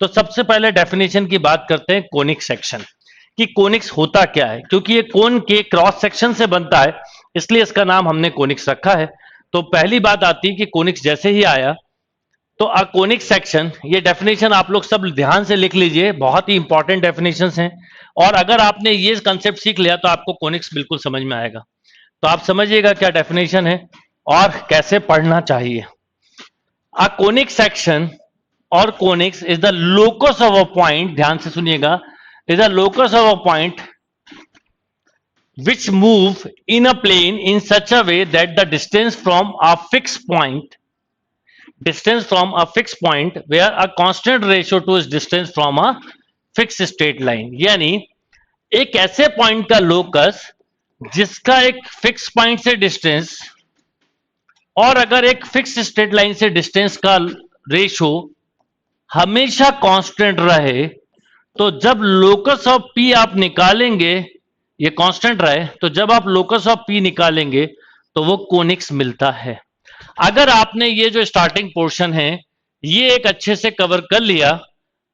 तो सबसे पहले डेफिनेशन की बात करते हैं कोनिक सेक्शन कि कोनिक्स होता क्या है, क्योंकि ये कोन के क्रॉस सेक्शन से बनता है, इसलिए इसका नाम हमने कोनिक्स रखा है। तो पहली बात आती है कि कोनिक्स जैसे ही आया तो अ कोनिक सेक्शन, ये डेफिनेशन आप लोग सब ध्यान से लिख लीजिए, बहुत ही इंपॉर्टेंट डेफिनेशंस हैं। और अगर आपने ये कंसेप्ट सीख लिया तो आपको कोनिक्स बिल्कुल समझ में आएगा। तो आप समझिएगा क्या डेफिनेशन है और कैसे पढ़ना चाहिए। अ कोनिक सेक्शन और conics is the locus of a point, ध्यान से सुनिएगा, is the locus of a point which move in a plane in such a way that the distance from a fixed point where a constant ratio to its distance from a fixed straight line, यानी एक ऐसे point का locus जिसका एक fix point से distance और अगर एक फिक्स स्ट्रेट लाइन से डिस्टेंस का रेशो हमेशा कांस्टेंट रहे, तो जब लोकस ऑफ पी आप निकालेंगे, ये कांस्टेंट रहे, तो जब आप लोकस ऑफ पी निकालेंगे तो वो कोनिक्स मिलता है। अगर आपने ये जो स्टार्टिंग पोर्शन है ये एक अच्छे से कवर कर लिया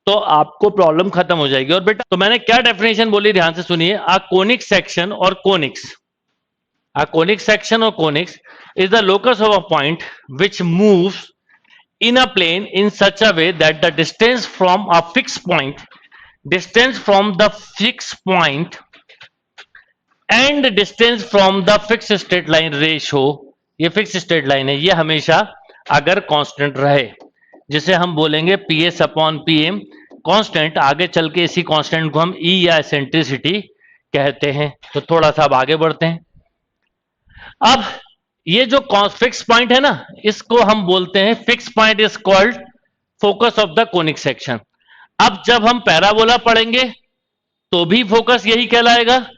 तो आपको प्रॉब्लम खत्म हो जाएगी। और बेटा, तो मैंने क्या डेफिनेशन बोली, ध्यान से सुनिए। अ कोनिक सेक्शन और कोनिक्स, अ कोनिक सेक्शन और conics is the locus of a point which moves in a plane in such a way that the distance from a fixed point and distance from the fixed straight line ratio, ये fix straight line है, ये हमेशा अगर constant रहे, जिसे हम बोलेंगे P S upon P M constant. आगे चल के इसी कांस्टेंट को हम ई या एसेंट्रिसिटी कहते हैं। तो थोड़ा सा अब आगे बढ़ते हैं। अब ये जो फिक्स पॉइंट है ना, इसको हम बोलते हैं, fix point is called focus of the conic section. अब जब हम पैराबोला पढ़ेंगे तो भी फोकस यही कहलाएगा,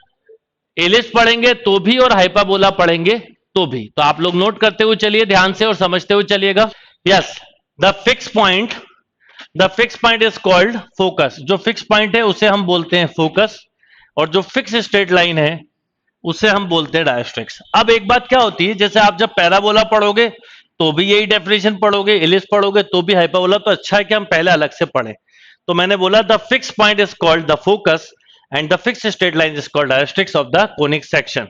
एलिप्स पढ़ेंगे तो भी, और हाइपरबोला पढ़ेंगे तो भी। तो आप लोग नोट करते हुए चलिए ध्यान से और समझते हुए चलिएगा। Yes, the fix point is called focus. जो फिक्स पॉइंट है उसे हम बोलते हैं फोकस, और जो फिक्स स्ट्रेट लाइन है उसे हम बोलते हैं डायरेक्ट्रिक्स। अब एक बात क्या होती है, जैसे आप जब पैराबोला पढ़ोगे तो भी यही डेफिनेशन पढ़ोगे, एलिप्स पढ़ोगे तो भी हाइपरबोला, तो अच्छा है कि हम पहले अलग से पढ़ें। तो मैंने बोला the fix point is called the focus and the fixed straight line is called directrix of the conic section,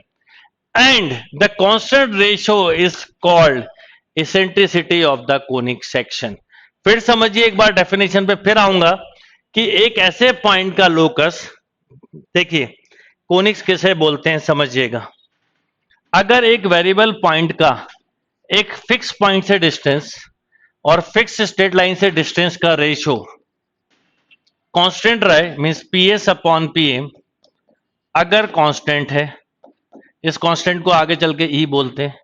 and the constant ratio is called eccentricity of the conic section। फिर समझिए एक बार, डेफिनेशन पे फिर आऊंगा कि एक ऐसे point का लोकस, देखिए कोनिक्स किसे बोलते हैं समझिएगा। अगर एक वेरिएबल पॉइंट का एक फिक्स पॉइंट से डिस्टेंस और फिक्स स्ट्रेट लाइन से डिस्टेंस का रेशियो कांस्टेंट रहे, means P S upon P M अगर कांस्टेंट है, इस कांस्टेंट को आगे चल के ई बोलते हैं,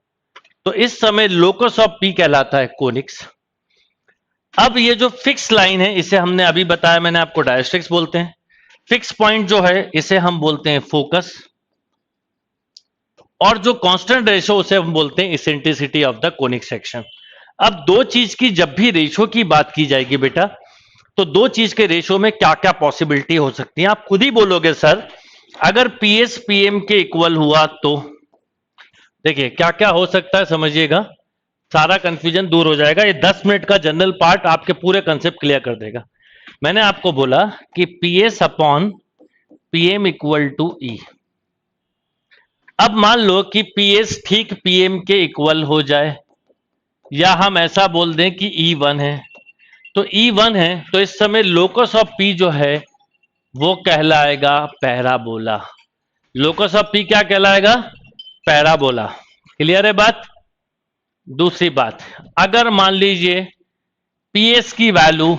तो इस समय लोकस ऑफ पी कहलाता है कोनिक्स। अब ये जो फिक्स लाइन है इसे हमने अभी बताया, मैंने आपको डायरेक्ट्रिक्स बोलते हैं। फिक्स पॉइंट जो है इसे हम बोलते हैं फोकस, और जो कांस्टेंट रेशियो उसे हम बोलते हैं eccentricity of the conic section. अब दो चीज की जब भी रेशियो की बात की जाएगी बेटा, तो दो चीज के रेशियो में क्या क्या पॉसिबिलिटी हो सकती है, आप खुद ही बोलोगे सर अगर पीएस पीएम के इक्वल हुआ तो। देखिए क्या क्या हो सकता है, समझिएगा, सारा कंफ्यूजन दूर हो जाएगा। ये 10 मिनट का जनरल पार्ट आपके पूरे कंसेप्ट क्लियर कर देगा। मैंने आपको बोला कि PS upon PM equal to E. अब मान लो कि पीएस ठीक पीएम के इक्वल हो जाए, या हम ऐसा बोल दें कि ई 1 है, तो E1 है, तो इस समय लोकस ऑफ P जो है वो कहलाएगा पैराबोला। लोकस ऑफ P क्या कहलाएगा? पैराबोला। क्लियर है बात? दूसरी बात, अगर मान लीजिए PS की वैल्यू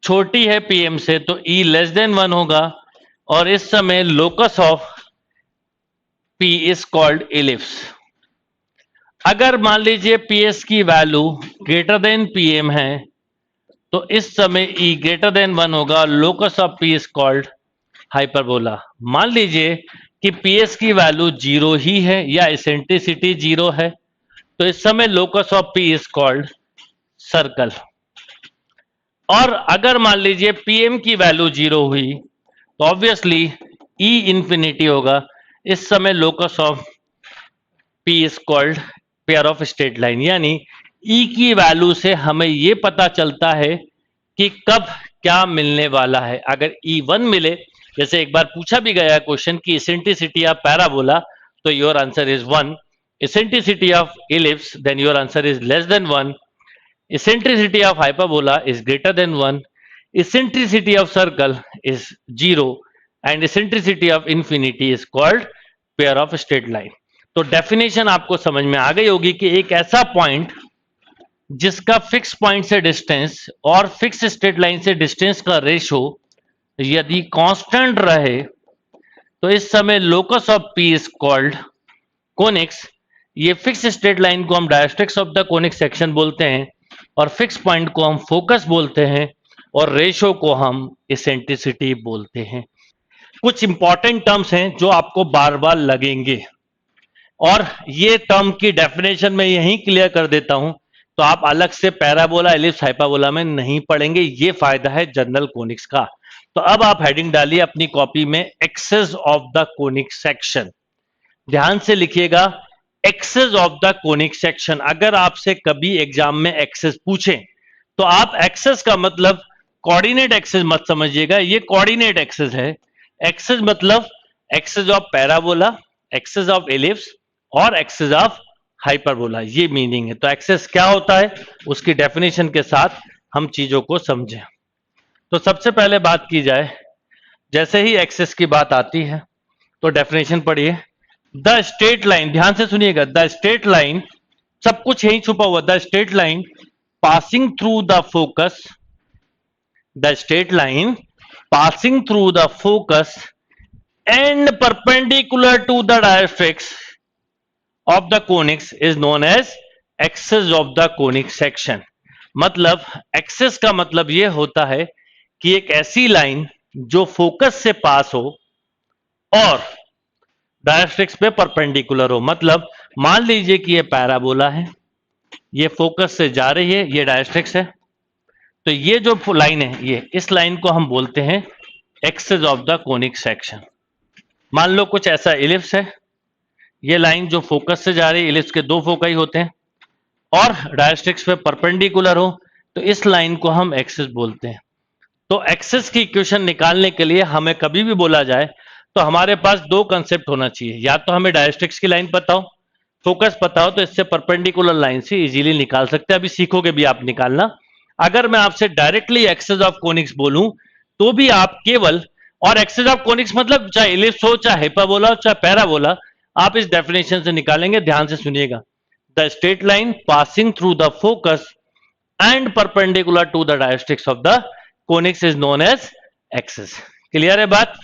छोटी है PM से तो E लेस देन 1 होगा, और इस समय locus of P is called ellipse. अगर मान लीजिए PS की वैल्यू ग्रेटर देन PM है तो इस समय E ग्रेटर देन 1 होगा, locus of P is called hyperbola. मान लीजिए कि PS की वैल्यू 0 ही है या एसेंट्रिसिटी 0 है, तो इस समय locus of P is called circle. और अगर मान लीजिए PM की वैल्यू 0 हुई तो ऑब्वियसली E इंफिनिटी होगा, इस समय locus of P is called pair of straight line. यानी E की वैल्यू से हमें यह पता चलता है कि कब क्या मिलने वाला है। अगर E1 मिले, जैसे एक बार पूछा भी गया क्वेश्चन की इसेंट्रिसिटी ऑफ पैराबोला, तो your answer is 1। Eccentricity of ellipse, then your answer is less than 1। eccentricity of hyperbola is greater than 1, eccentricity of circle is 0, and eccentricity of infinity is called pair of straight line। तो definition आपको समझ में आ गई होगी कि एक ऐसा point जिसका फिक्स पॉइंट से डिस्टेंस और फिक्स स्ट्रेट लाइन से डिस्टेंस का रेशो यदि कांस्टेंट रहे, तो इस समय locus of P is called conics. ये फिक्स स्ट्रेट लाइन को हम directrix of the conic section बोलते हैं, और फिक्स पॉइंट को हम फोकस बोलते हैं, और रेशो को हम इसेंट्रिसिटी बोलते हैं। कुछ इंपॉर्टेंट टर्म्स हैं जो आपको बार बार लगेंगे, और ये टर्म की डेफिनेशन में यहीं क्लियर कर देता हूं, तो आप अलग से पैराबोला, एलिप्स, हाइपरबोला में नहीं पढ़ेंगे। ये फायदा है जनरल कोनिक्स का। तो अब आप हेडिंग डालिए अपनी कॉपी में, axis of the conic section. ध्यान से लिखिएगा, axis of the conic section. अगर आपसे कभी एग्जाम में एक्सेस पूछे, तो आप एक्सेस का मतलब कोऑर्डिनेट एक्सेस मत समझिएगा, ये कोऑर्डिनेट एक्सेस है। एक्सेस मतलब axis of parabola, axis of ellipse और एक्सेस ऑफ हाइपरबोला, ये मीनिंग है। तो एक्सेस क्या होता है, उसकी डेफिनेशन के साथ हम चीजों को समझें। तो सबसे पहले बात की जाए, जैसे ही एक्सेस की बात आती है तो डेफिनेशन पढ़िए। द स्ट्रेट लाइन, ध्यान से सुनिएगा, द स्ट्रेट लाइन, सब कुछ यही छुपा हुआ, the straight line passing through the focus, the straight line passing through the focus and perpendicular to the directrix of the conics is known as axis of the conic section. मतलब axis का मतलब यह होता है कि एक ऐसी line जो फोकस से पास हो और डायरेक्ट्रिक्स पे परपेंडिकुलर हो। मतलब मान लीजिए कि ये पैराबोला है, ये फोकस से जा रही है, ये डायरेक्ट्रिक्स है, तो ये जो लाइन है, ये इस लाइन को हम बोलते हैं axis of the conic section. मान लो कुछ ऐसा इलिप्स है, ये लाइन जो फोकस से जा रही है, इलिप्स के दो फोकाई होते हैं, और डायरेक्ट्रिक्स पे परपेंडिकुलर हो, तो इस लाइन को हम एक्सेस बोलते हैं। तो एक्सेस की इक्वेशन निकालने के लिए हमें कभी भी बोला जाए तो हमारे पास दो कंसेप्ट होना चाहिए, या तो हमें डायरेक्ट्रिक्स की लाइन पता हो, फोकस पता हो, तो इससे परपेंडिकुलर लाइन से इजीली निकाल सकते हैं। अभी सीखोगे भी आप निकालना। अगर मैं आपसे डायरेक्टली एक्सेस ऑफ कोनिक्स बोलूं तो भी आप केवल, और एक्सेस ऑफ कोनिक्स मतलब चाहे इलिप्स हो, चाहे हाइपरबोला हो, चाहे पैराबोला, आप इस डेफिनेशन से निकालेंगे। ध्यान से सुनिएगा, the straight line passing through the focus and perpendicular to the directrix of the conics is known as axis. Clear है बात?